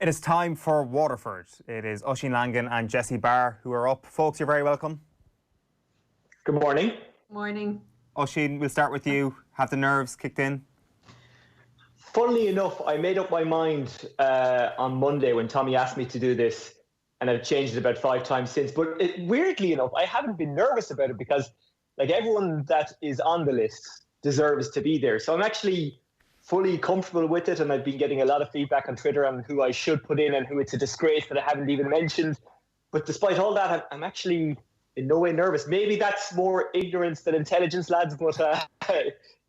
It is time for Waterford. It is Oisin Langan and Jessie Barr who are up. Folks, you're very welcome. Good morning. Morning. Oisin, we'll start with you. Have the nerves kicked in? Funnily enough, I made up my mind on Monday when Tommy asked me to do this, and I've changed it about 5 times since. But weirdly enough, I haven't been nervous about it because, like, everyone that is on the list deserves to be there. So I'm actually fully comfortable with it, and I've been getting a lot of feedback on Twitter on who I should put in and who it's a disgrace that I haven't even mentioned. But despite all that, I'm actually in no way nervous. Maybe that's more ignorance than intelligence, lads, but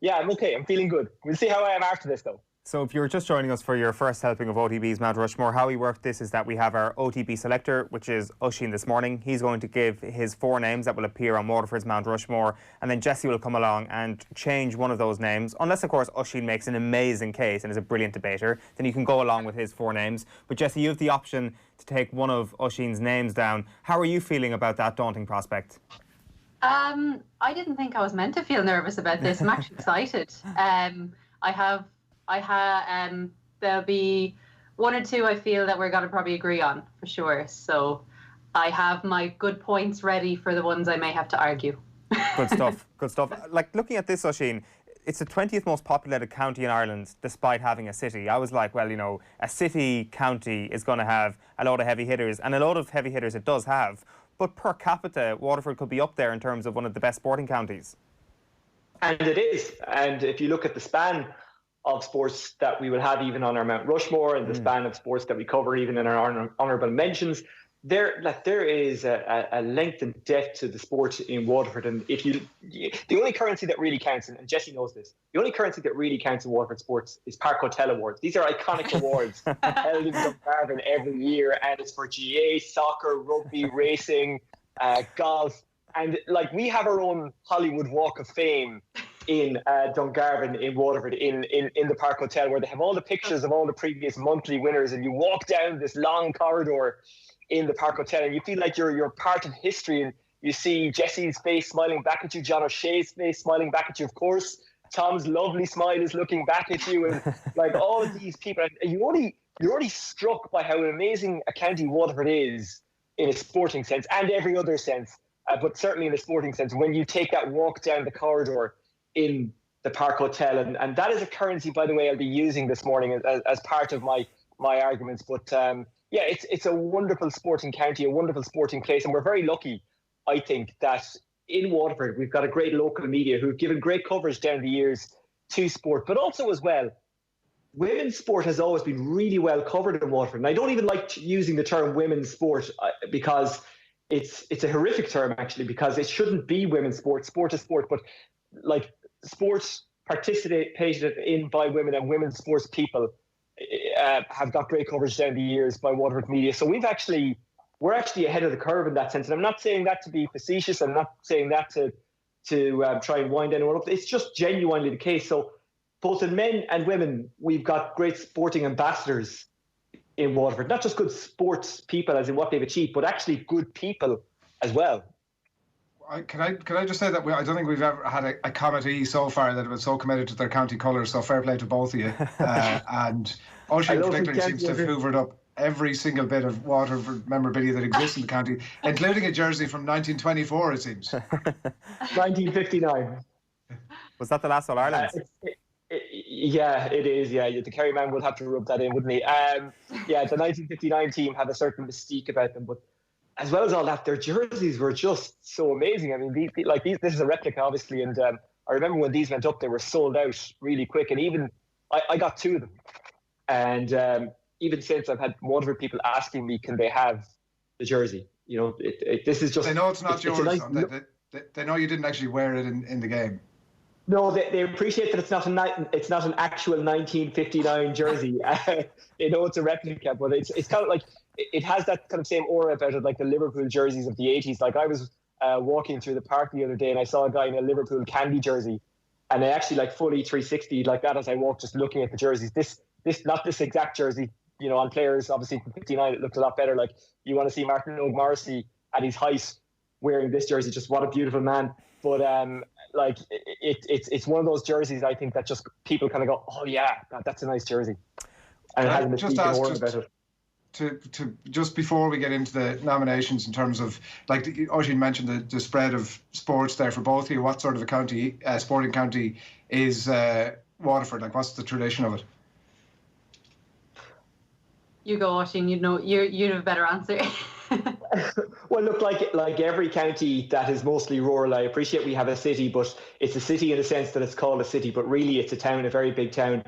yeah, I'm okay. I'm feeling good. We'll see how I am after this, though. So if you're just joining us for your first helping of OTB's Mount Rushmore, how we work this is that we have our OTB selector, which is Oisin this morning. He's going to give his 4 names that will appear on Waterford's Mount Rushmore, and then Jessie will come along and change one of those names. Unless, of course, Oisin makes an amazing case and is a brilliant debater, then you can go along with his 4 names. But Jessie, you have the option to take one of Oisin's names down. How are you feeling about that daunting prospect? I didn't think I was meant to feel nervous about this. I'm actually excited. There'll be 1 or 2 I feel that we're going to probably agree on for sure. So I have my good points ready for the ones I may have to argue. Good stuff, good stuff. Like, looking at this, Oisin, it's the 20th most populated county in Ireland despite having a city. I was like, well, you know, a city county is going to have a lot of heavy hitters, and a lot of heavy hitters it does have. But per capita, Waterford could be up there in terms of one of the best sporting counties. And it is. And if you look at the span of sports that we will have even on our Mount Rushmore, and the span of sports that we cover even in our honourable mentions, there is a length and depth to the sport in Waterford. And the only currency that really counts, and Jessie knows this, the only currency that really counts in Waterford sports is Park Hotel Awards. These are iconic awards held in Dungarvan every year, and it's for GA, soccer, rugby, racing, golf. And like, we have our own Hollywood Walk of Fame in Dungarvan, in Waterford, in the Park Hotel, where they have all the pictures of all the previous monthly winners, and you walk down this long corridor in the Park Hotel and you feel like you're part of history, and you see Jessie's face smiling back at you, John O'Shea's face smiling back at you, of course, Tom's lovely smile is looking back at you, and like all of these people, and you're already struck by how amazing a county Waterford is in a sporting sense and every other sense, but certainly in a sporting sense when you take that walk down the corridor in the Park Hotel. And that is a currency, by the way, I'll be using this morning as part of my arguments. But yeah, it's a wonderful sporting county, a wonderful sporting place. And we're very lucky, I think, that in Waterford, we've got a great local media who've given great coverage down the years to sport. But also as well, women's sport has always been really well covered in Waterford. And I don't even like using the term women's sport because it's a horrific term, actually, because it shouldn't be women's sport. Sport is sport. But like, sports participated in by women and women's sports people have got great coverage down the years by Waterford media. So we're actually ahead of the curve in that sense. And I'm not saying that to be facetious. I'm not saying that to try and wind anyone up. It's just genuinely the case. So both in men and women, we've got great sporting ambassadors in Waterford. Not just good sports people as in what they've achieved, but actually good people as well. Can I just say that I don't think we've ever had a committee so far that was so committed to their county colours, so fair play to both of you. And Oisin particularly seems to have hoovered up every single bit of Waterford memorabilia that exists in the county, including a jersey from 1924, it seems. 1959. Was that the last All-Ireland? Yeah, it is. Yeah, the Kerry man would have to rub that in, wouldn't he? Yeah, the 1959 team had a certain mystique about them, but as well as all that, their jerseys were just so amazing. I mean, this is a replica, obviously, and I remember when these went up, they were sold out really quick, and even I got 2 of them. And even since, I've had Waterford people asking me, can they have the jersey? You know, this is just... They know it's not yours. They know you didn't actually wear it in the game. No, they appreciate that it's not an actual 1959 jersey. They know it's a replica, but it's kind of like, it has that kind of same aura about it, like the Liverpool jerseys of the 80s. Like, I was walking through the park the other day and I saw a guy in a Liverpool candy jersey, and I actually like fully 360 like that as I walked, just looking at the jerseys. This not this exact jersey, you know, on players obviously from 59 it looked a lot better. Like, you want to see Martin O'Morrissey at his height wearing this jersey, just what a beautiful man. But like, it's one of those jerseys, I think, that just people kind of go, oh yeah, that's a nice jersey, and it has a mystique and aura about it. to just before we get into the nominations, in terms of, like Oisin mentioned the spread of sports there for both of you, what sort of a county, sporting county is Waterford? Like, what's the tradition of it? You go, Oisin. You'd have a better answer. Well, look, like every county that is mostly rural, I appreciate we have a city, but it's a city in the sense that it's called a city, but really it's a town, a very big town.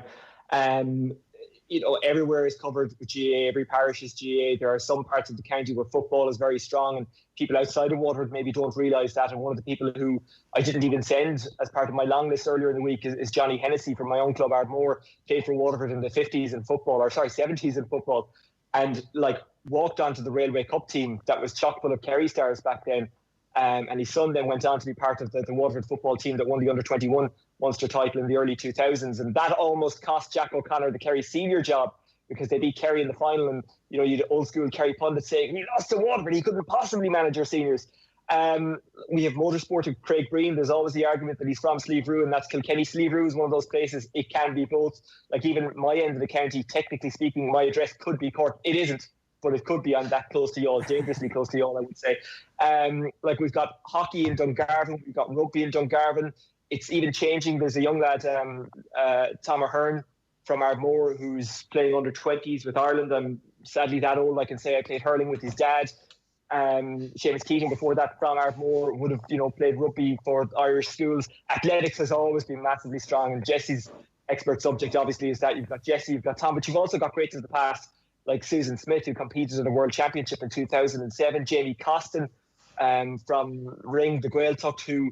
Everywhere is covered with GAA. Every parish is GAA. There are some parts of the county where football is very strong, and people outside of Waterford maybe don't realise that. And one of the people who I didn't even send as part of my long list earlier in the week is Johnny Hennessy from my own club, Ardmore, played for Waterford in the 70s in football, and walked onto the Railway Cup team that was chock full of Kerry stars back then. And his son then went on to be part of the Waterford football team that won the under-21 Munster title in the early 2000s. And that almost cost Jack O'Connor the Kerry senior job, because they beat Kerry in the final. And, you'd old school Kerry pundits saying, he lost to Waterford, he couldn't possibly manage your seniors. We have motorsport of Craig Breen. There's always the argument that he's from Slieve-Rue, and that's Kilkenny. Slieve-Rue is one of those places. It can be both. Like, even my end of the county, technically speaking, my address could be Cork. It isn't, but it could be on that close to y'all, dangerously close to y'all, I would say. We've got hockey in Dungarvan, we've got rugby in Dungarvan. It's even changing. There's a young lad, Tom Ahern from Ardmore, who's playing under 20s with Ireland. I'm sadly that old, I can say I played hurling with his dad. Seamus Keating before that from Ardmore would have, played rugby for Irish schools. Athletics has always been massively strong, and Jessie's expert subject obviously is that. You've got Jessie, you've got Tom, but you've also got greats of the past like Susan Smith, who competed in the World Championship in 2007, Jamie Costin from Ring, the Gaeltacht, who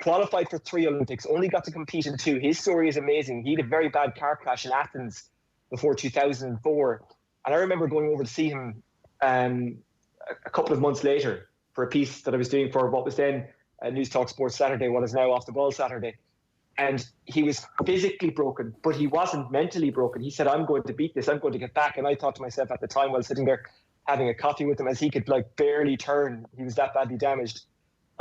qualified for 3 Olympics, only got to compete in 2. His story is amazing. He had a very bad car crash in Athens before 2004. And I remember going over to see him a couple of months later for a piece that I was doing for what was then News Talk Sports Saturday, what is now Off the Ball Saturday. And he was physically broken, but he wasn't mentally broken. He said, I'm going to beat this. I'm going to get back. And I thought to myself at the time, while sitting there having a coffee with him, as he could barely turn, he was that badly damaged.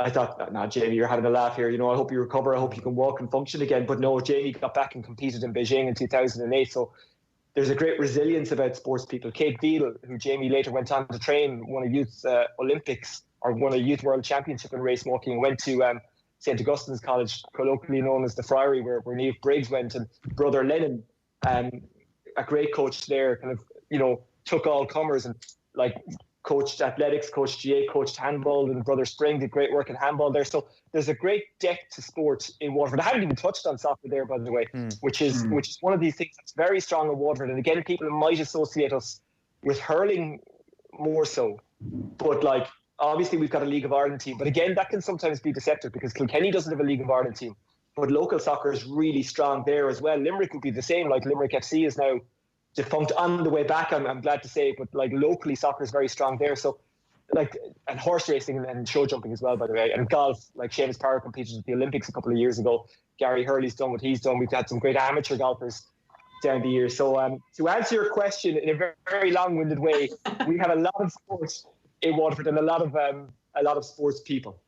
I thought, no, Jamie, you're having a laugh here. I hope you recover. I hope you can walk and function again. But no, Jamie got back and competed in Beijing in 2008. So there's a great resilience about sports people. Kate Veal, who Jamie later went on to train, won a youth Olympics or won a youth world championship in race walking, and went to St. Augustine's College, colloquially known as the Friary, where Niamh Briggs went, and Brother Lennon, a great coach there, took all comers and coached athletics, coached GA, coached handball, and Brother Spring did great work in handball there. So there's a great depth to sport in Waterford. I haven't even touched on soccer there, by the way, which is one of these things that's very strong in Waterford. And again, people might associate us with hurling more so, but obviously we've got a League of Ireland team, but again, that can sometimes be deceptive because Kilkenny doesn't have a League of Ireland team, but local soccer is really strong there as well. Limerick would be the same. Limerick FC is now defunct on the way back, I'm glad to say, but locally soccer is very strong there. So and horse racing and show jumping as well, by the way, and golf. Seamus Power competed at the Olympics a couple of years ago. Gary Hurley's done what he's done. We've had some great amateur golfers down the years. So to answer your question in a very, very long-winded way, we have a lot of sports in Waterford and a lot of sports people.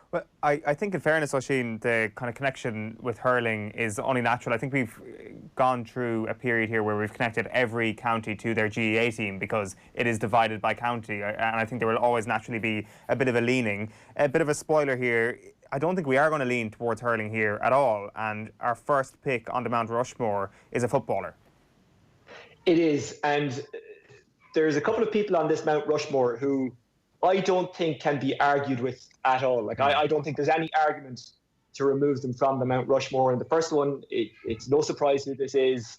Well, I think in fairness, Oisin, the kind of connection with hurling is only natural. I think we've gone through a period here where we've connected every county to their GAA team because it is divided by county, and I think there will always naturally be a bit of a leaning. A bit of a spoiler here, I don't think we are going to lean towards hurling here at all, and our first pick on the Mount Rushmore is a footballer. It is, and there's a couple of people on this Mount Rushmore who I don't think can be argued with at all. I don't think there's any argument to remove them from the Mount Rushmore. And the first one, it's no surprise who this is.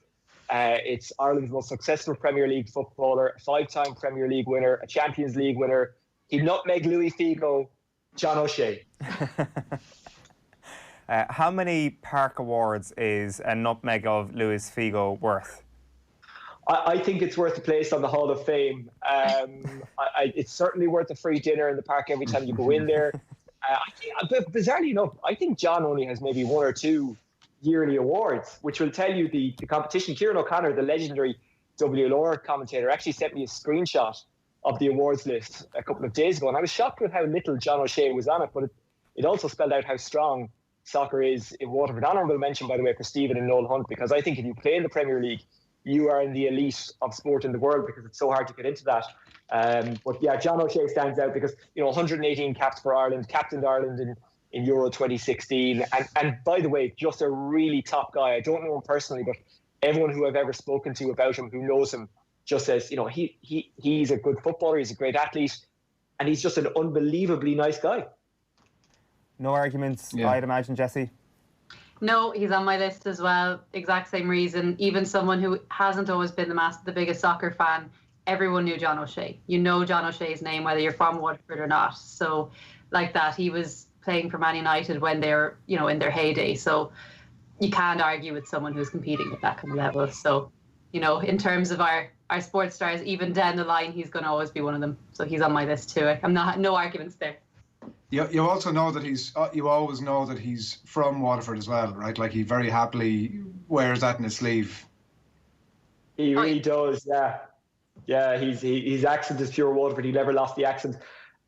It's Ireland's most successful Premier League footballer, a 5-time Premier League winner, a Champions League winner. He nutmegged Louis Figo, John O'Shea. How many Park Awards is a nutmeg of Louis Figo worth? I think it's worth a place on the Hall of Fame. It's certainly worth a free dinner in the park every time you go in there. Bizarrely enough, I think John only has maybe 1 or 2 yearly awards, which will tell you the competition. Kieran O'Connor, the legendary WLR commentator, actually sent me a screenshot of the awards list a couple of days ago, and I was shocked with how little John O'Shea was on it, but it also spelled out how strong soccer is in Waterford. Honourable mention, by the way, for Stephen and Noel Hunt, because I think if you play in the Premier League, you are in the elite of sport in the world, because it's so hard to get into that. But yeah, John O'Shea stands out because, 118 caps for Ireland, captained Ireland in Euro 2016. And by the way, just a really top guy. I don't know him personally, but everyone who I've ever spoken to about him, who knows him, just says, he's a good footballer, he's a great athlete, and he's just an unbelievably nice guy. No arguments, I'd imagine, Jessie? No, he's on my list as well. Exact same reason. Even someone who hasn't always been the biggest soccer fan, everyone knew John O'Shea. You know John O'Shea's name, whether you're from Waterford or not. So, like that, he was playing for Man United when they're, in their heyday. So, you can't argue with someone who's competing at that kind of level. So, in terms of our sports stars, even down the line, he's going to always be one of them. So, he's on my list too. No arguments there. You also know that you always know that he's from Waterford as well, right? Like, he very happily wears that in his sleeve. He really does, yeah. Yeah, his accent is pure Waterford. He never lost the accent.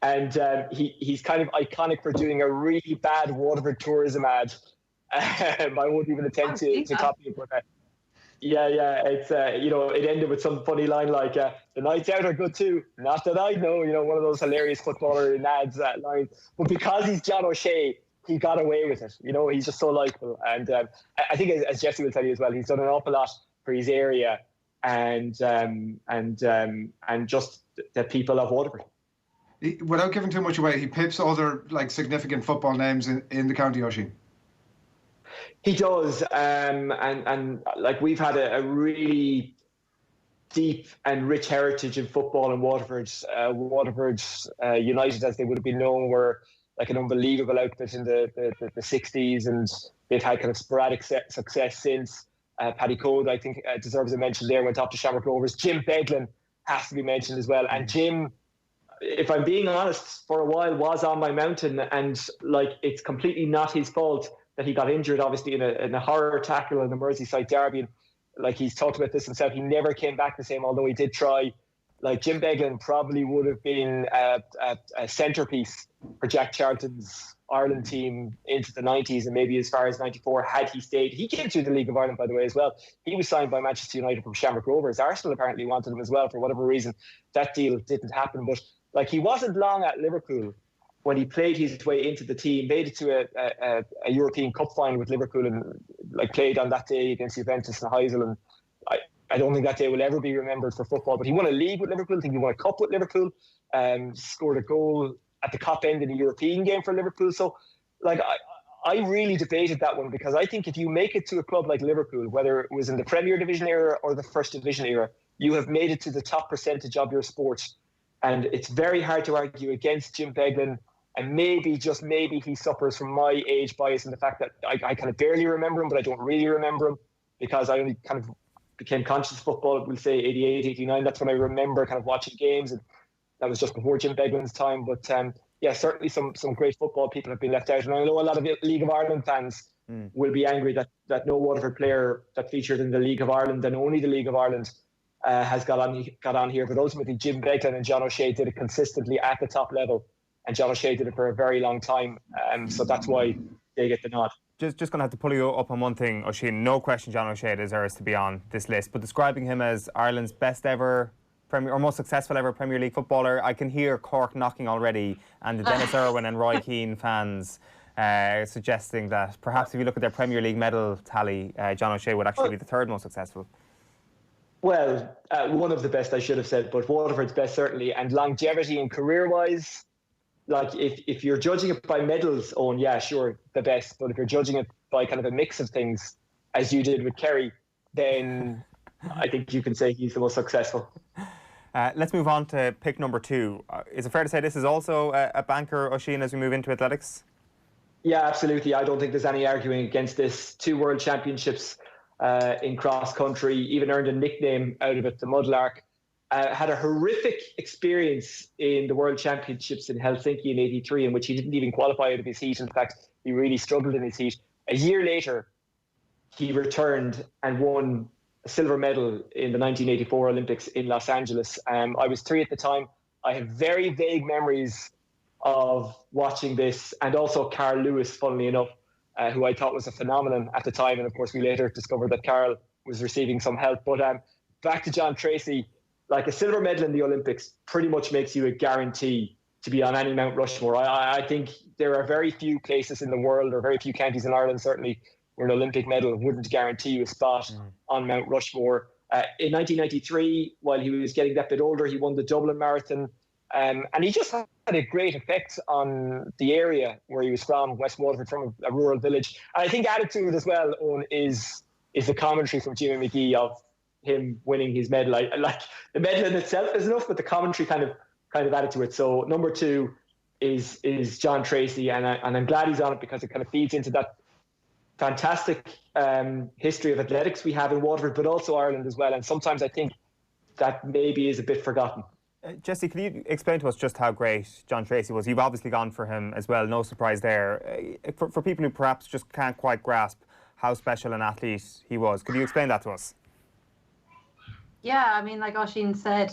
And he's kind of iconic for doing a really bad Waterford tourism ad. I won't even attempt to copy it, but it's it ended with some funny line like the nights out are good too, not that I know, one of those hilarious footballer ads lines. But because he's John O'Shea, he got away with it. He's just so likeable. And I think, as Jessie will tell you as well, he's done an awful lot for his area and just the people of Waterford. Without giving too much away, he pips other significant football names in the county, Oisin. He does, and we've had a really deep and rich heritage in football in Waterford. Waterford United, as they would have been known, were like an unbelievable outfit in the 60s, and they've had kind of sporadic success since. Paddy Code, I think, deserves a mention there, went off to Shamrock Rovers. Jim Beglin has to be mentioned as well. And Jim, if I'm being honest, for a while was on my mountain, and it's completely not his fault that he got injured, obviously, in a horror tackle in the Merseyside derby. And he's talked about this himself, he never came back the same, although he did try. Jim Beglin probably would have been a centrepiece for Jack Charlton's Ireland team into the 90s and maybe as far as 94 had he stayed. He came through the League of Ireland, by the way, as well. He was signed by Manchester United from Shamrock Rovers. Arsenal apparently wanted him as well for whatever reason. That deal didn't happen. But he wasn't long at Liverpool when he played his way into the team, made it to a European Cup final with Liverpool, and played on that day against Juventus and Heysel. And I don't think that day will ever be remembered for football, but he won a league with Liverpool. I think he won a cup with Liverpool, scored a goal at the Cup end in a European game for Liverpool. So I really debated that one, because I think if you make it to a club like Liverpool, whether it was in the Premier Division era or the First Division era, you have made it to the top percentage of your sport. And it's very hard to argue against Jim Beglin. And maybe, just maybe, he suffers from my age bias in the fact that I kind of barely remember him, but I don't really remember him because I only kind of became conscious of football, we'll say 88, 89. That's when I remember kind of watching games, and that was just before Jim Beglin's time. But certainly some great football people have been left out. And I know a lot of League of Ireland fans will be angry that no Waterford player that featured in the League of Ireland, and only the League of Ireland, has got on here. But ultimately, Jim Beglin and John O'Shea did it consistently at the top level. And John O'Shea did it for a very long time. So that's why they get the nod. Just going to have to pull you up on one thing, Oisin. No question John O'Shea deserves to be on this list. But describing him as Ireland's best ever most successful ever Premier League footballer, I can hear Cork knocking already, and the Dennis Irwin and Roy Keane fans suggesting that perhaps if you look at their Premier League medal tally, John O'Shea would actually be the third most successful. Well, one of the best, I should have said, but Waterford's best certainly. And longevity and career-wise, if you're judging it by medals, yeah, sure, the best. But if you're judging it by kind of a mix of things, as you did with Kerry, then I think you can say he's the most successful. Let's move on to pick number 2. Is it fair to say this is also a banker, Oisin, as we move into athletics? Yeah, absolutely. I don't think there's any arguing against this. 2 world championships in cross country, even earned a nickname out of it, the Mudlark. Had a horrific experience in the World Championships in Helsinki in '83, in which he didn't even qualify out of his heat. In fact, he really struggled in his heat. A year later, he returned and won a silver medal in the 1984 Olympics in Los Angeles. I was 3 at the time. I have very vague memories of watching this, and also Carl Lewis, funnily enough, who I thought was a phenomenon at the time. And of course, we later discovered that Carl was receiving some help. But back to John Tracy, like a silver medal in the Olympics pretty much makes you a guarantee to be on any Mount Rushmore. I think there are very few places in the world, or very few counties in Ireland certainly, where an Olympic medal wouldn't guarantee you a spot on Mount Rushmore. In 1993, while he was getting that bit older, he won the Dublin Marathon. And he just had a great effect on the area where he was from, West Waterford, from a rural village. And I think added to it as well, Owen, is the commentary from Jimmy McGee of him winning his medal. Like the medal in itself is enough, but the commentary kind of added to it. So number 2 is John Tracy, and I'm glad he's on it because it kind of feeds into that fantastic history of athletics we have in Waterford, but also Ireland as well. And sometimes I think that maybe is a bit forgotten. Jesse, can you explain to us just how great John Tracy was? You've obviously gone for him as well, no surprise there. For people who perhaps just can't quite grasp how special an athlete he was, could you explain that to us? Yeah, I mean, like Oisin said,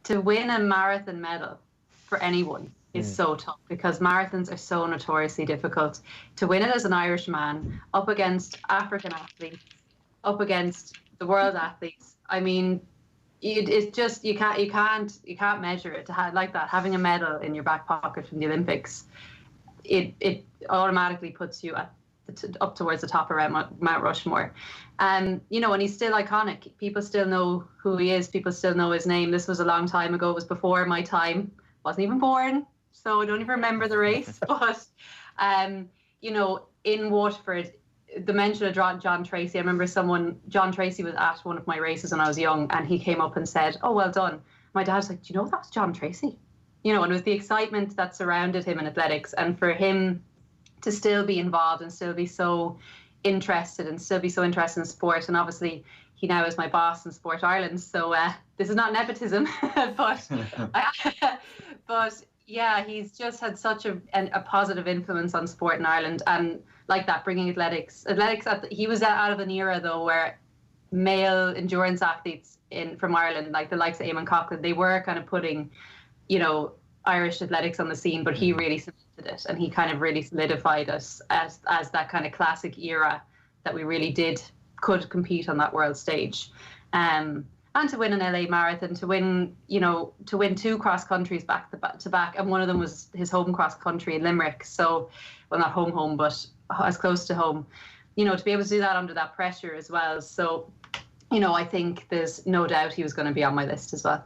to win a marathon medal for anyone is so tough because marathons are so notoriously difficult. To win it as an Irish man up against African athletes, up against the world athletes, I mean, it's just you can't measure it. To have like that, having a medal in your back pocket from the Olympics, it automatically puts you up towards the top around Mount Rushmore. And he's still iconic. People still know who he is. People still know his name. This was a long time ago. It was before my time. Wasn't even born, so I don't even remember the race. But, in Waterford, the mention of John Tracy, I remember John Tracy was at one of my races when I was young, and he came up and said, "Oh, well done." My dad was like, "Do you know that's John Tracy?" And it was the excitement that surrounded him in athletics, and for him to still be involved and still be so interested in sport. And obviously he now is my boss in Sport Ireland, so this is not nepotism, but yeah, he's just had such a positive influence on sport in Ireland, and like that, bringing athletics he was out of an era though where male endurance athletes from Ireland, like the likes of Eamon Coughlin, they were kind of putting Irish athletics on the scene, but he really cemented it, and he kind of really solidified us as that kind of classic era that we really could compete on that world stage. And to win an LA marathon, to win 2 cross countries back to back, and one of them was his home cross country in Limerick. So, well, not home, but as close to home. To be able to do that under that pressure as well. So, I think there's no doubt he was going to be on my list as well.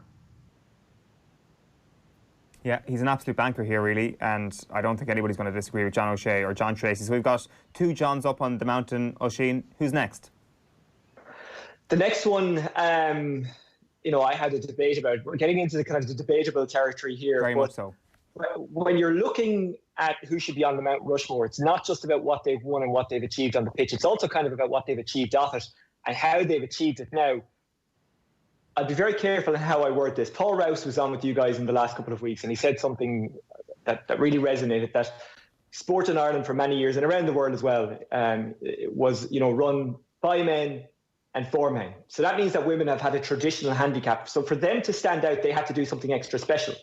Yeah, he's an absolute banker here, really, and I don't think anybody's going to disagree with John O'Shea or John Tracy. So we've got 2 Johns up on the mountain. Oisin, who's next? The next one, I had a debate about. We're getting into the kind of the debatable territory here. Very much so. When you're looking at who should be on the Mount Rushmore, it's not just about what they've won and what they've achieved on the pitch. It's also kind of about what they've achieved off it and how they've achieved it. Now, I'd be very careful in how I word this. Paul Rouse was on with you guys in the last couple of weeks, and he said something that really resonated, that sport in Ireland for many years and around the world as well was run by men and for men. So that means that women have had a traditional handicap. So for them to stand out, they had to do something extra special.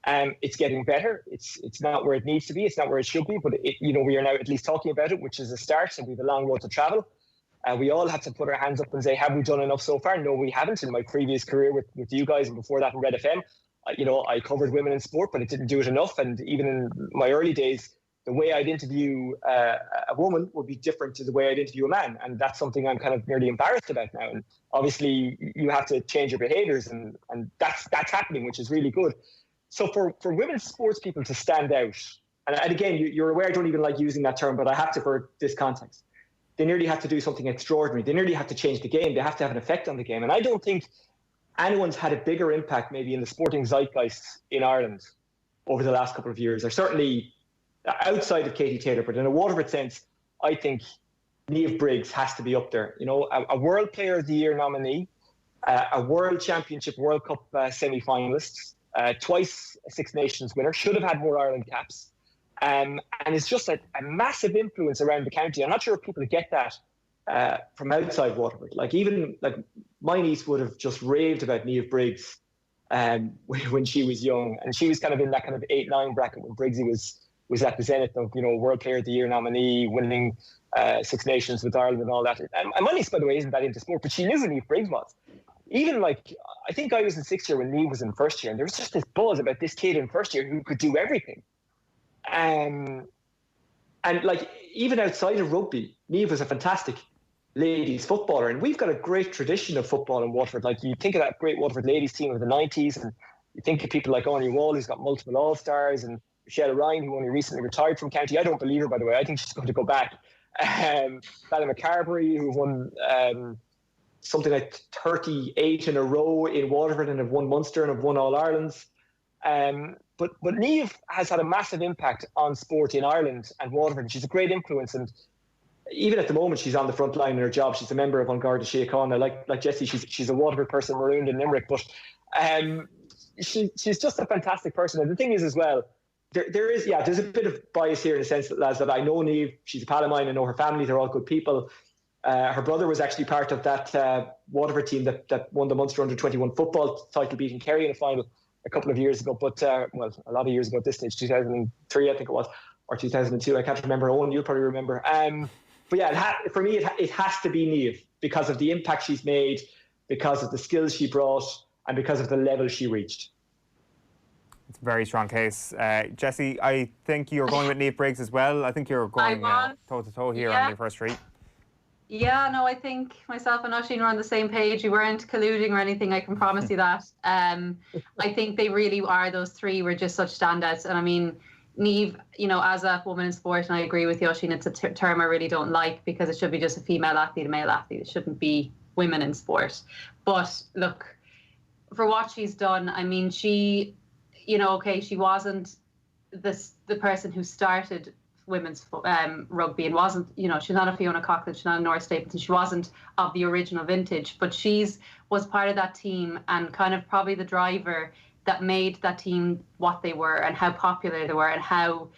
It's getting better. It's not where it needs to be. It's not where it should be. But we are now at least talking about it, which is a start. So we have a long road to travel. We all have to put our hands up and say, have we done enough so far? No, we haven't. In my previous career with you guys and before that in Red FM, I covered women in sport, but it didn't do it enough. And even in my early days, the way I'd interview a woman would be different to the way I'd interview a man. And that's something I'm kind of nearly embarrassed about now. And obviously you have to change your behaviors, and that's happening, which is really good. So for women's sports people to stand out, and again, you're aware I don't even like using that term, but I have to for this context. They nearly have to do something extraordinary. They nearly have to change the game. They have to have an effect on the game. And I don't think anyone's had a bigger impact maybe in the sporting zeitgeist in Ireland over the last couple of years, or certainly outside of Katie Taylor. But in a Waterford sense, I think Niamh Briggs has to be up there. A World Player of the Year nominee, a World Championship, World Cup semi-finalist, twice a Six Nations winner, should have had more Ireland caps. And it's just a massive influence around the county. I'm not sure if people get that from outside Waterford. Even my niece would have just raved about Niamh Briggs when she was young, and she was kind of in that kind of 8-9 bracket when Briggsy was was at the zenith of, World Player of the Year nominee, winning Six Nations with Ireland and all that. And my niece, by the way, isn't that into sport, but she knew who Niamh Briggs was. Even I think I was in 6th year when Niamh was in 1st year, and there was just this buzz about this kid in 1st year who could do everything. And even outside of rugby, Niamh was a fantastic ladies footballer, and we've got a great tradition of football in Waterford. You think of that great Waterford ladies team of the 90s, and you think of people like Anya Wall, who's got multiple All-Stars, and Michelle Ryan, who only recently retired from county. I don't believe her, by the way. I think she's going to go back. Bella McCarberry, who won something like 38 in a row in Waterford and have won Munster and have won All-Irelands. But Niamh has had a massive impact on sport in Ireland and Waterford. She's a great influence, and even at the moment, she's on the front line in her job. She's a member of An Garda Síochána. Like Jessie, she's a Waterford person marooned in Limerick, but she's just a fantastic person. And the thing is, as well, there's a bit of bias here in the sense that, lads, that I know Niamh. She's a pal of mine. I know her family. They're all good people. Her brother was actually part of that Waterford team that won the Munster under-21 football title, beating Kerry in the final a couple of years ago. But a lot of years ago at this stage, 2003, I think it was, or 2002. I can't remember. Owen, you'll probably remember. But yeah, for me, it has to be Niamh because of the impact she's made, because of the skills she brought, and because of the level she reached. It's a very strong case. Jessie, I think you're going with Niamh Briggs as well. I think you're going toe-to-toe here on your first read. Yeah, no, I think myself and Oisin were on the same page. We weren't colluding or anything, I can promise you that. I think they really are, those three were just such standouts. And I mean, Niamh, as a woman in sport, and I agree with you, Oisin, it's a term I really don't like because it should be just a female athlete, a male athlete. It shouldn't be women in sport. But look, for what she's done, I mean, she wasn't the person who started women's rugby and wasn't, she's not a Fiona Coughlin, she's not a Nora Stapleton, she wasn't of the original vintage, but was part of that team and kind of probably the driver that made that team what they were and how popular they were and how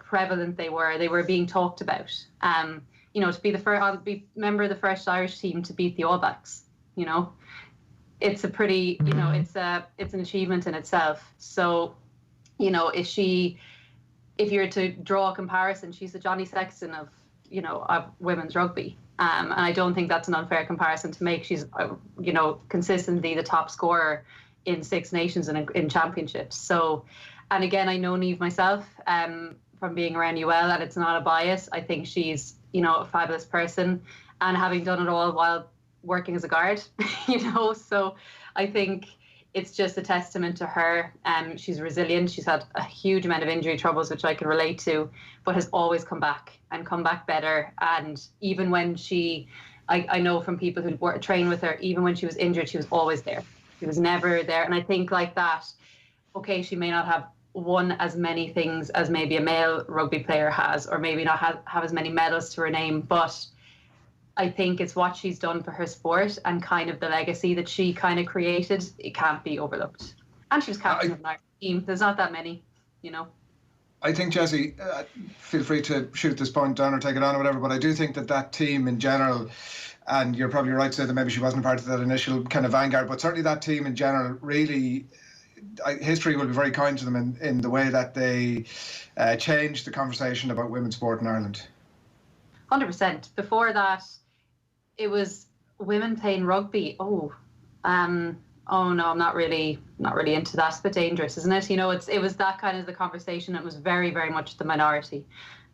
prevalent they were. They were being talked about. To be the first, I'll be member of the first Irish team to beat the All Blacks. It's a pretty, it's an achievement in itself. So, if you're to draw a comparison, she's the Johnny Sexton of women's rugby. And I don't think that's an unfair comparison to make. She's, consistently the top scorer in Six Nations and in championships. So, and again, I know Niamh myself from being around UL, and it's not a bias. I think she's, a fabulous person, and having done it all while working as a guard, so I think it's just a testament to her. She's resilient. She's had a huge amount of injury troubles, which I can relate to, but has always come back better. And even when I know from people who train with her, even when she was injured, she was always there. She was never there. And I think like that, okay, she may not have won as many things as maybe a male rugby player has, or maybe not have as many medals to her name, but I think it's what she's done for her sport and kind of the legacy that she kind of created. It can't be overlooked. And she was captain of an Irish team. There's not that many, I think, Jessie, feel free to shoot this point down or take it on or whatever, but I do think that team in general, and you're probably right to say that maybe she wasn't part of that initial kind of vanguard, but certainly that team in general really, history will be very kind to them in the way that they changed the conversation about women's sport in Ireland. 100%. Before that, it was women playing rugby. Oh no, I'm not really into that. It's a bit dangerous, isn't it? It was that kind of the conversation. It was very, very much the minority,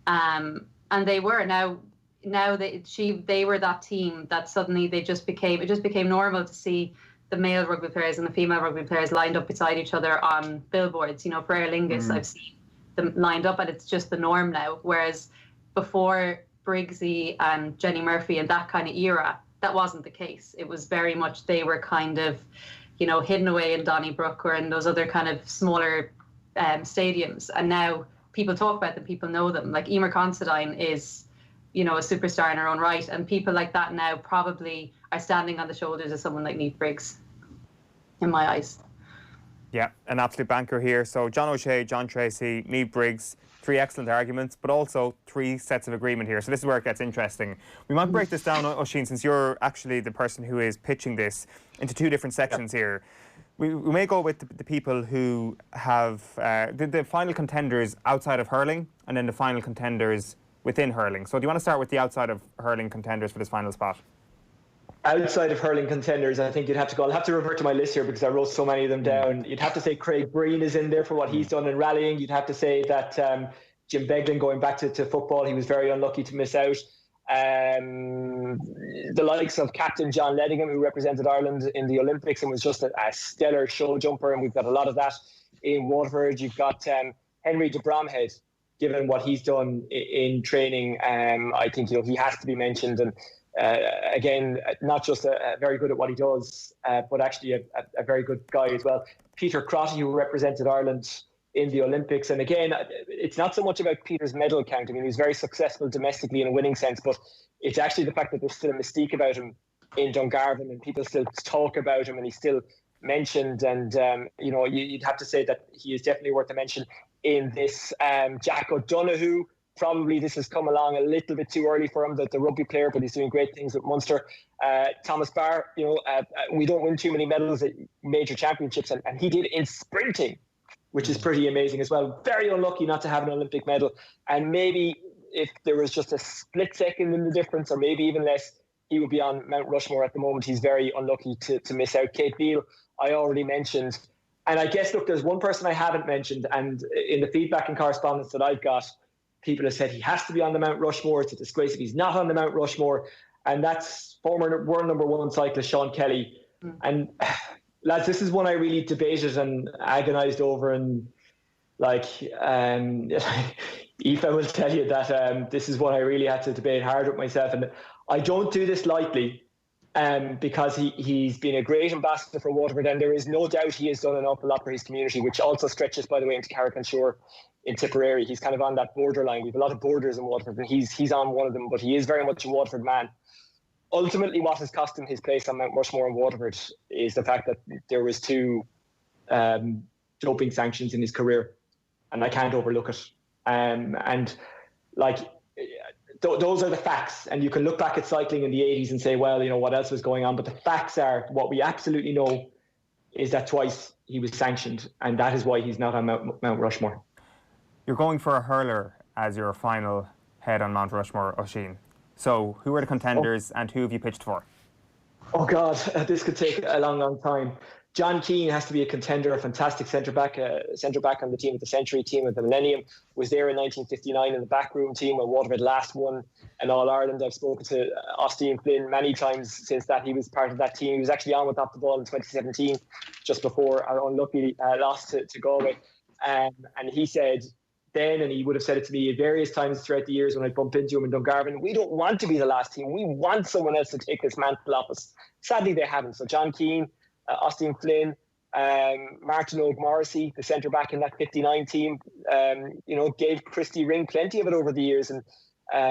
and they were now they were that team that suddenly it just became normal to see the male rugby players and the female rugby players lined up beside each other on billboards. For Aer Lingus, I've seen them lined up, and it's just the norm now. Whereas before Briggsy and Jenny Murphy and that kind of era, that wasn't the case. It was very much they were kind of, hidden away in Donnybrook or in those other kind of smaller stadiums. And now people talk about them, people know them. Like Emer Considine is, a superstar in her own right. And people like that now probably are standing on the shoulders of someone like Niamh Briggs, in my eyes. Yeah, an absolute banker here. So John O'Shea, John Tracy, Niamh Briggs, three excellent arguments, but also three sets of agreement here. So this is where it gets interesting. We might break this down, Oisin, since you're actually the person who is pitching this, into two different sections here. We may go with the people who have the final contenders outside of hurling and then the final contenders within hurling. So do you want to start with the outside of hurling contenders for this final spot? Outside of hurling contenders, I think you'd have to go. I'll have to revert to my list here because I wrote so many of them down. You'd have to say Craig Breen is in there for what he's done in rallying. You'd have to say that Jim Beglin, going back to football, he was very unlucky to miss out. The likes of Captain John Ledingham, who represented Ireland in the Olympics and was just a stellar show jumper, and we've got a lot of that in Waterford. You've got Henry de Bromhead, given what he's done in training. I think he has to be mentioned, and again, not just very good at what he does, but actually a very good guy as well. Peter Crotty, who represented Ireland in the Olympics. And again, it's not so much about Peter's medal count. I mean, he was very successful domestically in a winning sense, but it's actually the fact that there's still a mystique about him in Dungarvan and people still talk about him and he's still mentioned. And, you'd have to say that he is definitely worth a mention in this. Jack O'Donoghue, probably this has come along a little bit too early for him, the rugby player, but he's doing great things at Munster. Thomas Barr, we don't win too many medals at major championships, and he did in sprinting, which is pretty amazing as well. Very unlucky not to have an Olympic medal. And maybe if there was just a split second in the difference, or maybe even less, he would be on Mount Rushmore at the moment. He's very unlucky to miss out. Kate Beale, I already mentioned. And I guess, look, there's one person I haven't mentioned. And in the feedback and correspondence that I've got, people have said he has to be on the Mount Rushmore. It's a disgrace if he's not on the Mount Rushmore. And that's former world number one cyclist Sean Kelly. And lads, this is one I really debated and agonised over, and Aoife will tell you that this is what I really had to debate hard with myself. And I don't do this lightly, because he's been a great ambassador for Waterford, and there is no doubt he has done an awful lot for his community, which also stretches, by the way, into Carrick-on-Shore in Tipperary. He's kind of on that borderline. We have a lot of borders in Waterford, and he's on one of them, but he is very much a Waterford man. Ultimately, what has cost him his place on Mount Rushmore in Waterford is the fact that there was 2 doping sanctions in his career, and I can't overlook it. Those are the facts, and you can look back at cycling in the 80s and say, well, what else was going on? But the facts are, what we absolutely know is that twice he was sanctioned, and that is why he's not on Mount Rushmore. You're going for a hurler as your final head on Mount Rushmore, Oisin. So who are the contenders and who have you pitched for? Oh, God, this could take a long, long time. John Keane has to be a contender, a fantastic centre-back on the team of the century, team of the millennium. Was there in 1959 in the backroom team when Waterford last won an All-Ireland. I've spoken to Oisin Flynn many times since that. He was part of that team. He was actually on with Off the Ball in 2017, just before our unlucky loss to Galway. And he said then, and he would have said it to me various times throughout the years when I bumped into him in Dungarvan, we don't want to be the last team. We want someone else to take this mantle off us. Sadly, they haven't. So John Keane, Oisin Flynn, Martin O'Morrissey, the centre-back in that 59 team, gave Christy Ring plenty of it over the years. And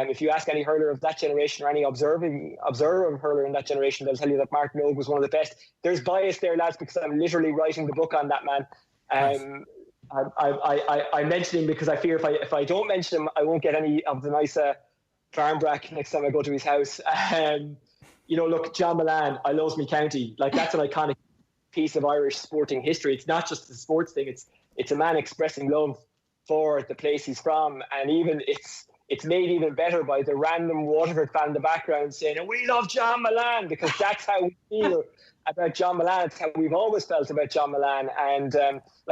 if you ask any hurler of that generation or any observer of hurler in that generation, they'll tell you that Martin O'G was one of the best. There's bias there, lads, because I'm literally writing the book on that man. I mention him because I fear if I don't mention him, I won't get any of the nice farmbrack next time I go to his house. Look, John Milan, I loves me county. That's an iconic piece of Irish sporting history. It's not just a sports thing. It's a man expressing love for the place he's from, and even it's made even better by the random Waterford fan in the background saying, "We love John Milan," because that's how we feel about John Milan. It's how we've always felt about John Milan. And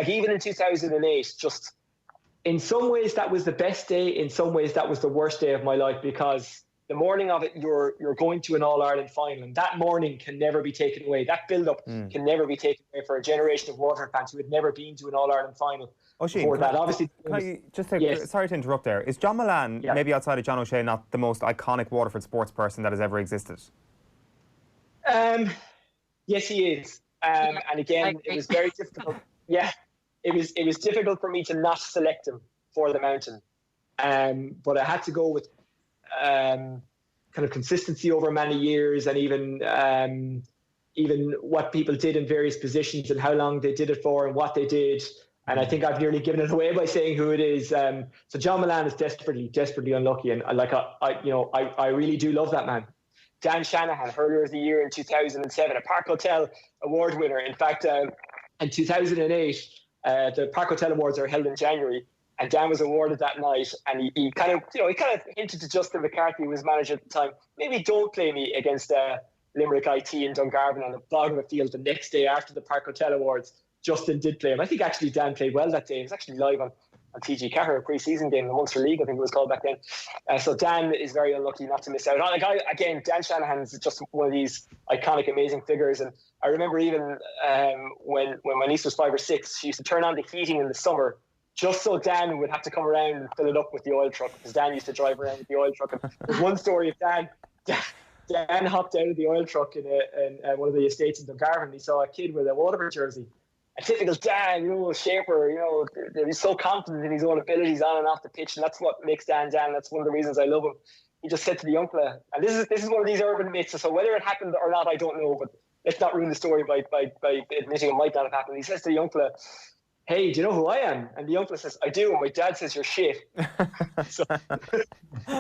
even in 2008, just in some ways that was the best day. In some ways that was the worst day of my life, because the morning of it, you're going to an All-Ireland final, and that morning can never be taken away. That build-up can never be taken away for a generation of Waterford fans who had never been to an All-Ireland final. Oisin, before that. Obviously, sorry to interrupt there. Is John Milan, maybe outside of John O'Shea, not the most iconic Waterford sports person that has ever existed? Yes, he is. And again, it was very difficult. Yeah, it was difficult for me to not select him for the mountain. But I had to go with kind of consistency over many years, and even what people did in various positions and how long they did it for and what they did. And I think I've nearly given it away by saying who it is. So John Milan is desperately unlucky, and I really do love that man. Dan Shanahan, hurler of the year in 2007, a Park Hotel award winner. In fact, In 2008, the Park Hotel Awards are held in January, and Dan was awarded that night, and he kind of hinted to Justin McCarthy, who was manager at the time, maybe don't play me against Limerick IT in Dungarvan on the bottom of the field the next day after the Park Hotel Awards. Justin did play him. I think actually Dan played well that day. He was actually live on TG Cahir, a pre-season game in the Munster League, I think it was called back then. So Dan is very unlucky not to miss out. Again, Dan Shanahan is just one of these iconic, amazing figures. And I remember even when my niece was 5 or 6, she used to turn on the heating in the summer just so Dan would have to come around and fill it up with the oil truck, because Dan used to drive around with the oil truck. And there's one story of Dan hopped out of the oil truck in one of the estates in Dungarvan. He saw a kid with a Waterford jersey. A typical Dan, shaper, he's so confident in his own abilities on and off the pitch, and that's what makes Dan Dan. That's one of the reasons I love him. He just said to the uncle, and this is one of these urban myths, so whether it happened or not, I don't know, but let's not ruin the story by admitting it might not have happened. He says to the uncle, hey, do you know who I am? And the uncle says, I do, and my dad says you're shit. So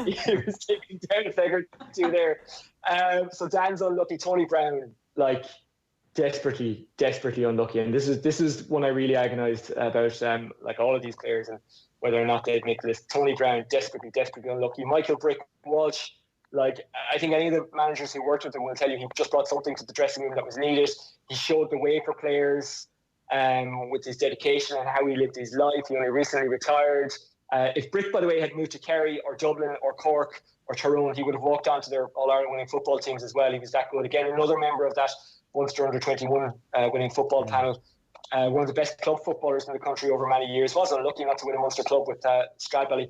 he was taking down a figure two there. So Dan's unlucky. Tony Brown, desperately unlucky, and this is one I really agonised about, all of these players and whether or not they'd make the list. Tony Brown, desperately unlucky. Michael Brick Walsh, I think any of the managers who worked with him will tell you he just brought something to the dressing room that was needed. He showed the way for players with his dedication and how he lived his life. He only recently retired. If Brick, by the way, had moved to Kerry or Dublin or Cork or Tyrone, he would have walked onto their All-Ireland winning football teams as well. He was that good. Again, another member of that Munster under-21 winning football panel. One of the best club footballers in the country over many years. Was unlucky not to win a Munster club with Stradbally,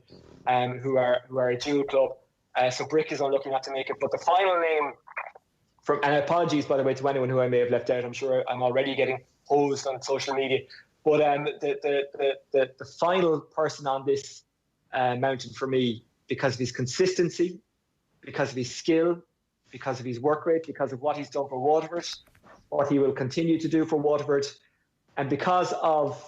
who are a dual club. So Brick is unlucky not to make it. But the final name and apologies, by the way, to anyone who I may have left out. I'm sure I'm already getting hosed on social media. But the final person on this mountain for me, because of his consistency, because of his skill, because of his work rate, because of what he's done for Waterford, what he will continue to do for Waterford, and because of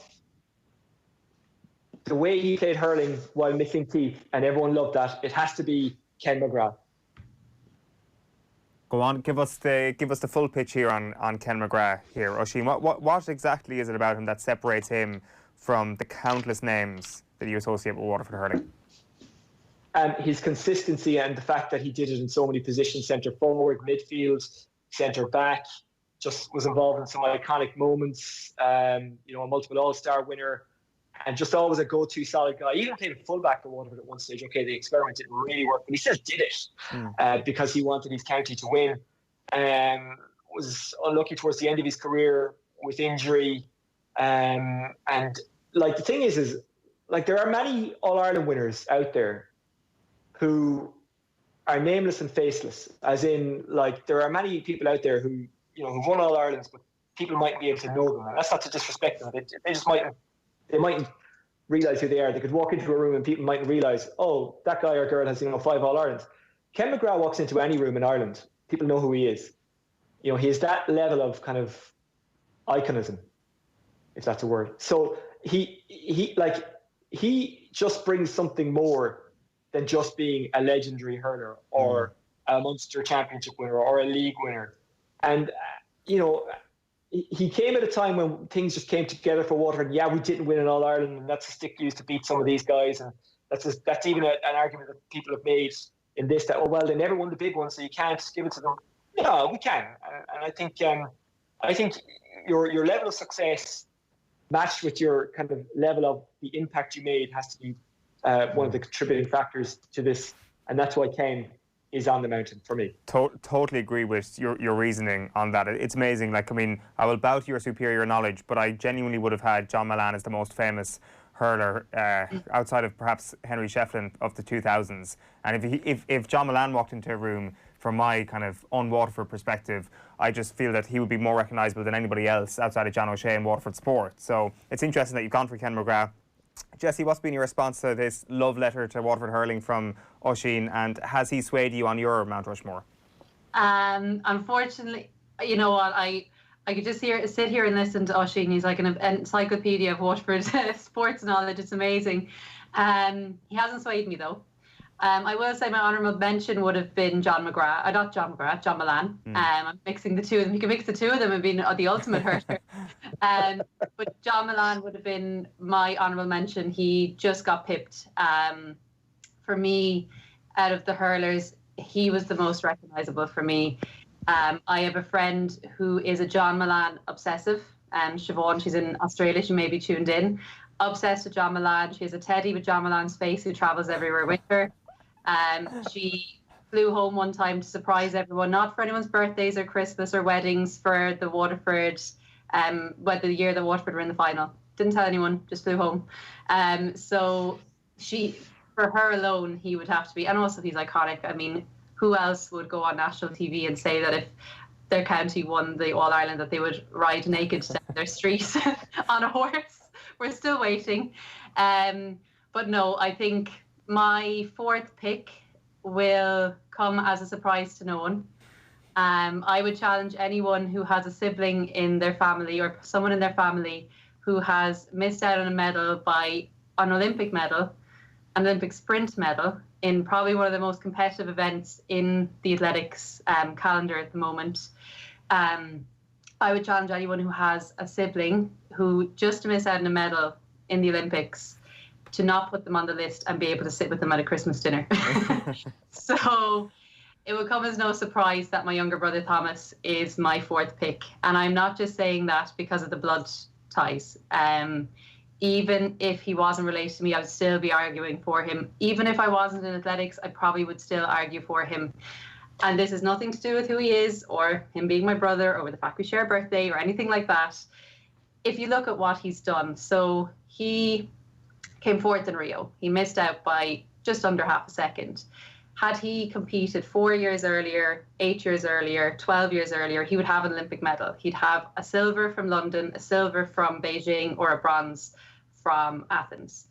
the way he played hurling while missing teeth, and everyone loved that, it has to be Ken McGrath. Go on, give us the full pitch here on Ken McGrath here, Oisin. What exactly is it about him that separates him from the countless names that you associate with Waterford hurling? His consistency and the fact that he did it in so many positions: centre forward, midfield, centre back. Just was involved in some iconic moments. A multiple All-Star winner, and just always a go-to solid guy. He even played a fullback for Waterford at one stage. Okay, the experiment didn't really work, but he still did it because he wanted his county to win. Was unlucky towards the end of his career with injury. And the thing is there are many All-Ireland winners out there who are nameless and faceless. As in, there are many people out there who who've won All Irelands, but people mightn't be able to know them. And that's not to disrespect them. They just mightn't realise who they are. They could walk into a room and people mightn't realise, oh, that guy or girl has 5 All Irelands. Ken McGrath walks into any room in Ireland, people know who he is. He has that level of kind of iconism, if that's a word. So he just brings something more than just being a legendary hurler or a Munster Championship winner or a league winner. And, he came at a time when things just came together for Waterford. Yeah, we didn't win an All-Ireland, and that's a stick used to beat some of these guys. And that's even an argument that people have made in this, that, they never won the big one, so you can't give it to them. No, we can. And I think your level of success matched with your kind of level of the impact you made has to be one of the contributing factors to this. And that's why Ken is on the mountain for me. Totally agree with your reasoning on that. It's amazing. I will bow to your superior knowledge, but I genuinely would have had John Mullane as the most famous hurler outside of perhaps Henry Shefflin of the 2000s. And if John Mullane walked into a room, from my kind of un-Waterford perspective, I just feel that he would be more recognisable than anybody else outside of John O'Shea in Waterford sport. So it's interesting that you've gone for Ken McGrath. Jessie, what's been your response to this love letter to Waterford hurling from Oisin, and has he swayed you on your Mount Rushmore? Unfortunately, you know what, I could just sit here and listen to Oisin. He's like an encyclopedia of Waterford sports knowledge. It's amazing. He hasn't swayed me though. I will say my honourable mention would have been John McGrath. Not John McGrath, John Milan. I'm mixing the two of them. You can mix the two of them and be the ultimate hurler. But John Milan would have been my honourable mention. He just got pipped. For me, out of the hurlers, he was the most recognisable for me. I have a friend who is a John Milan obsessive. Siobhan, she's in Australia. She may be tuned in. Obsessed with John Milan. She has a teddy with John Milan's face who travels everywhere with her. She flew home one time to surprise everyone, not for anyone's birthdays or Christmas or weddings, for the Waterford, whether the year that Waterford were in the final. Didn't tell anyone, just flew home. So for her alone, he would have to be, and also he's iconic. I mean, who else would go on national TV and say that if their county won the All-Ireland that they would ride naked down their street on a horse? We're still waiting. But no, I think my fourth pick will come as a surprise to no one. I would challenge anyone who has a sibling in their family or someone in their family who has missed out on a medal an Olympic medal, an Olympic sprint medal, in probably one of the most competitive events in the athletics calendar at the moment. I would challenge anyone who has a sibling who just missed out on a medal in the Olympics to not put them on the list and be able to sit with them at a Christmas dinner. So it will come as no surprise that my younger brother Thomas is my fourth pick. And I'm not just saying that because of the blood ties. Even if he wasn't related to me, I would still be arguing for him. Even if I wasn't in athletics, I probably would still argue for him. And this has nothing to do with who he is or him being my brother or with the fact we share a birthday or anything like that. If you look at what he's done, so he came fourth in Rio. He missed out by just under half a second. Had he competed 4 years earlier, 8 years earlier, 12 years earlier, he would have an Olympic medal. He'd have a silver from London, a silver from Beijing, or a bronze from Athens.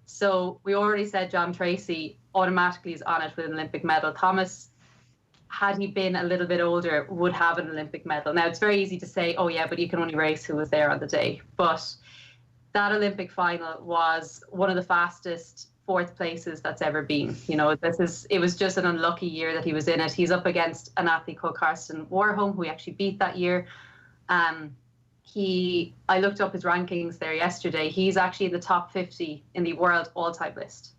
So we already said John Tracy automatically is on it with an Olympic medal. Thomas, had he been a little bit older, would have an Olympic medal. Now, it's very easy to say, oh yeah, but you can only race who was there on the day. But that Olympic final was one of the fastest fourth places that's ever been. You know, it was just an unlucky year that he was in it. He's up against an athlete called Karsten Warholm, who he actually beat that year. I looked up his rankings there yesterday. He's actually in the top 50 in the world all-time list.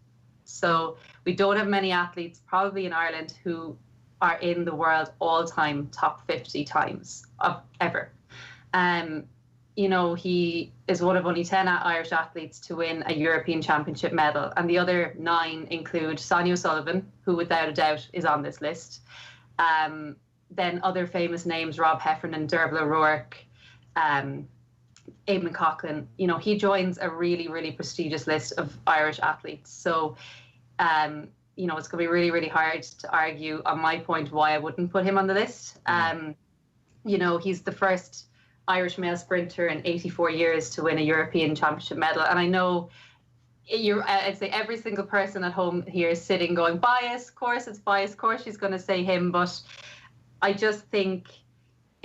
So we don't have many athletes, probably in Ireland, who are in the world all-time top 50 times ever. You know, he is one of only 10 Irish athletes to win a European Championship medal. And the other 9 include Sonia O'Sullivan, who without a doubt is on this list. Then other famous names, Rob Heffernan, Derval O'Rourke, Eamon Coughlin. You know, he joins a really, really prestigious list of Irish athletes. So, you know, it's going to be really, really hard to argue on my point why I wouldn't put him on the list. You know, he's the first Irish male sprinter in 84 years to win a European Championship medal. And I know I'd say every single person at home here is sitting going, bias, of course it's bias, of course she's going to say him. But I just think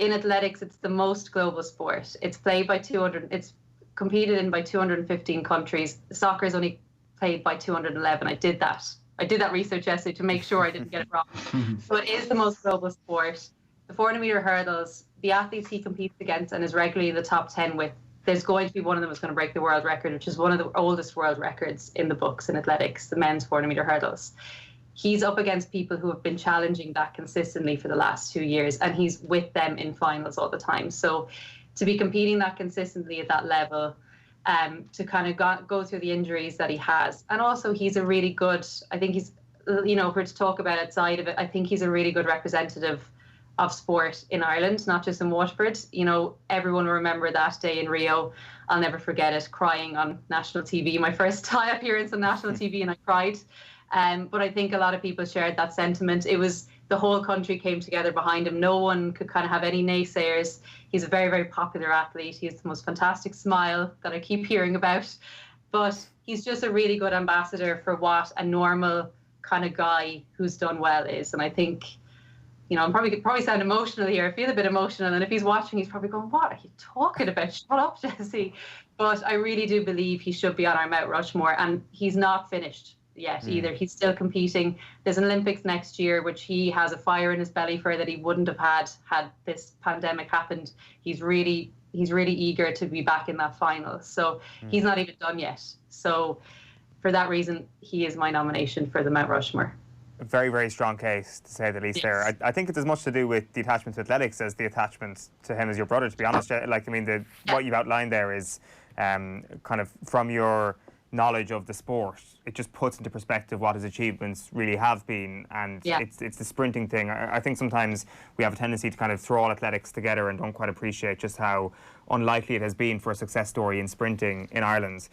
in athletics, it's the most global sport. It's played by it's competed in by 215 countries. Soccer is only played by 211. I did that research yesterday to make sure I didn't get it wrong. So it is the most global sport. The 400-meter hurdles, the athletes he competes against and is regularly in the top 10 with, there's going to be one of them who's going to break the world record, which is one of the oldest world records in the books in athletics, the men's 400-meter hurdles. He's up against people who have been challenging that consistently for the last 2 years, and he's with them in finals all the time. So to be competing that consistently at that level, to kind of go through the injuries that he has. And also he's a really good, I think he's, you know, for to talk about outside of it, I think he's a really good representative of sport in Ireland, not just in Waterford. You know, everyone will remember that day in Rio. I'll never forget it, crying on national TV. My first tie appearance on national TV, and I cried. But I think a lot of people shared that sentiment. It was the whole country came together behind him. No one could kind of have any naysayers. He's a very, very popular athlete. He has the most fantastic smile that I keep hearing about. But he's just a really good ambassador for what a normal kind of guy who's done well is. And I think, you know, I'm probably sound emotional here. I feel a bit emotional. And if he's watching, he's probably going, what are you talking about? Shut up, Jessie. But I really do believe he should be on our Mount Rushmore. And he's not finished. yet either. He's still competing. There's an Olympics next year, which he has a fire in his belly for that he wouldn't have had this pandemic happened. He's really eager to be back in that final. So he's not even done yet. So for that reason, he is my nomination for the Mount Rushmore. A very, very strong case, to say the least. Yes. There, I think it's as much to do with the attachment to athletics as the attachment to him as your brother, to be honest. Like, I mean, what you've outlined there is kind of from your knowledge of the sport, it just puts into perspective what his achievements really have been, and it's the sprinting thing. I think sometimes we have a tendency to kind of throw all athletics together and don't quite appreciate just how unlikely it has been for a success story in sprinting in Ireland.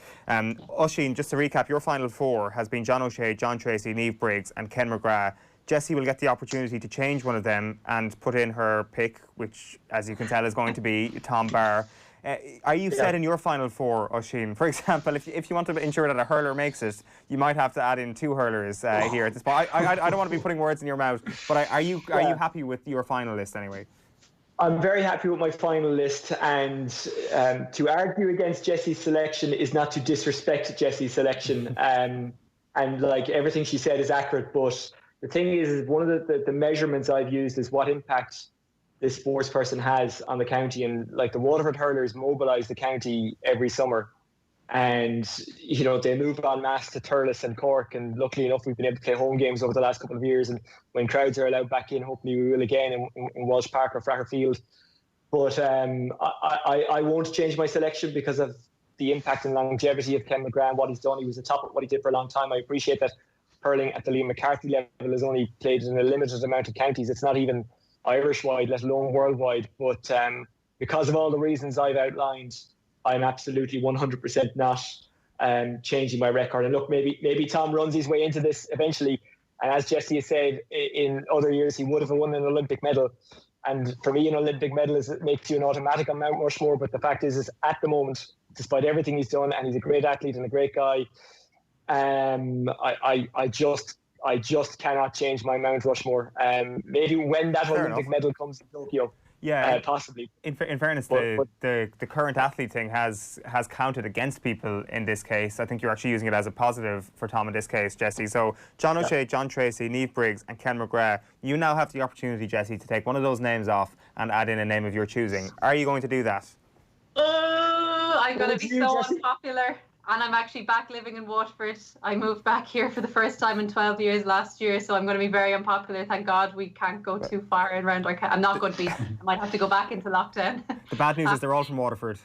Oisin, just to recap, your final four has been John O'Shea, John Tracy, Niamh Briggs and Ken McGrath. Jessie will get the opportunity to change one of them and put in her pick, which, as you can tell, is going to be Tom Barr. Are you set in your final four, Oisin? For example, if you want to ensure that a hurler makes it, you might have to add in two hurlers here at this point. I don't want to be putting words in your mouth, but are you happy with your final list anyway? I'm very happy with my final list, and to argue against Jessie's selection is not to disrespect Jessie's selection. And like everything she said is accurate, but the thing is one of the measurements I've used is what impact this sports person has on the county, and like the Waterford hurlers mobilise the county every summer, and you know they move en masse to Thurles and Cork, and luckily enough we've been able to play home games over the last couple of years, and when crowds are allowed back in, hopefully we will again in Walsh Park or Fraher Field. But I won't change my selection because of the impact and longevity of Ken McGrath, what he's done. He was the top of what he did for a long time. I appreciate that hurling at the Liam McCarthy level is only played in a limited amount of counties. It's not even Irish-wide, let alone worldwide. But because of all the reasons I've outlined, I'm absolutely 100% not changing my record. And look, maybe Tom runs his way into this eventually. And as Jessie has said, in other years, he would have won an Olympic medal. And for me, an Olympic medal makes you an automatic on Mount Rushmore. But the fact is at the moment, despite everything he's done, and he's a great athlete and a great guy, I just cannot change my Mount Rushmore. Maybe when that Olympic medal comes in Tokyo, possibly. In fairness, the current athlete thing has counted against people in this case. I think you're actually using it as a positive for Tom in this case, Jessie. So John O'Shea, John Tracy, Niamh Briggs and Ken McGrath, you now have the opportunity, Jessie, to take one of those names off and add in a name of your choosing. Are you going to do that? I'm going to be so unpopular. And I'm actually back living in Waterford. I moved back here for the first time in 12 years last year, so I'm going to be very unpopular. Thank God we can't go too far around our... I'm not going to be. I might have to go back into lockdown. The bad news is they're all from Waterford.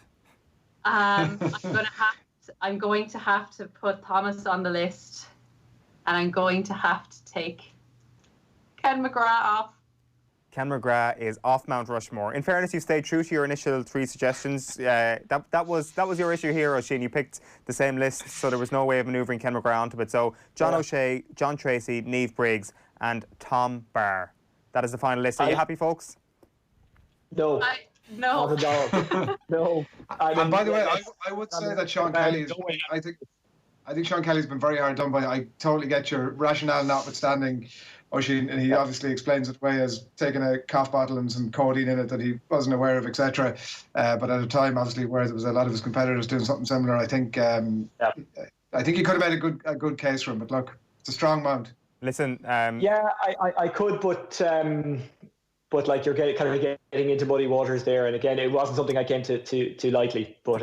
I'm going to have to put Thomas on the list, and I'm going to have to take Ken McGrath off. Ken McGrath is off Mount Rushmore. In fairness, you stayed true to your initial three suggestions. That was your issue here, Oisin. You picked the same list, so there was no way of manoeuvring Ken McGrath onto it. So John O'Shea, John Tracy, Niamh Briggs and Tom Barr. That is the final list. Are you happy, folks? No. No. Not at all. No. And by the way, I would say that Sean Kelly is... I think Sean Kelly's been very hard done by. I totally get your rationale notwithstanding, Oisin, and he obviously explains it away as taking a cough bottle and some codeine in it that he wasn't aware of, etc. But at a time, obviously, where there was a lot of his competitors doing something similar, I think he could have made a good case for him. But look, it's a strong mount. Listen, I could, but like you're getting into muddy waters there, and again, it wasn't something I came to lightly. But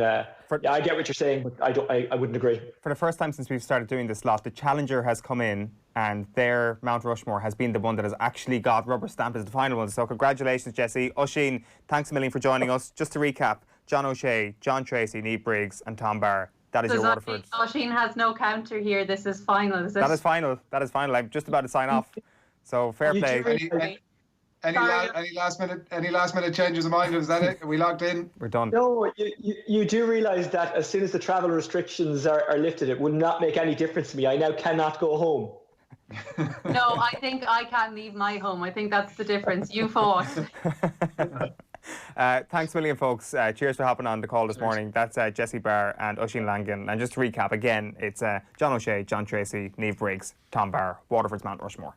I get what you're saying, but I wouldn't agree. For the first time since we've started doing this lot, the challenger has come in, and their Mount Rushmore has been the one that has actually got rubber stamped as the final one. So congratulations, Jessie. Oisin, thanks a million for joining us. Just to recap: John O'Shea, John Tracy, Niamh Briggs, and Tom Barr. That is your Waterford. Oisin has no counter here. This is final. That is final. I'm just about to sign off. So fair play. Any last minute changes of mind? Is that it? Are we locked in? We're done. No, you do realise that as soon as the travel restrictions are lifted, it will not make any difference to me. I now cannot go home. No, I think I can't leave my home. I think that's the difference. You fought. Thanks a million, folks. Cheers for hopping on the call this morning. That's Jessie Barr and Oisin Langan. And just to recap again, it's John O'Shea, John Tracy, Niamh Briggs, Tom Barr, Waterford's Mount Rushmore.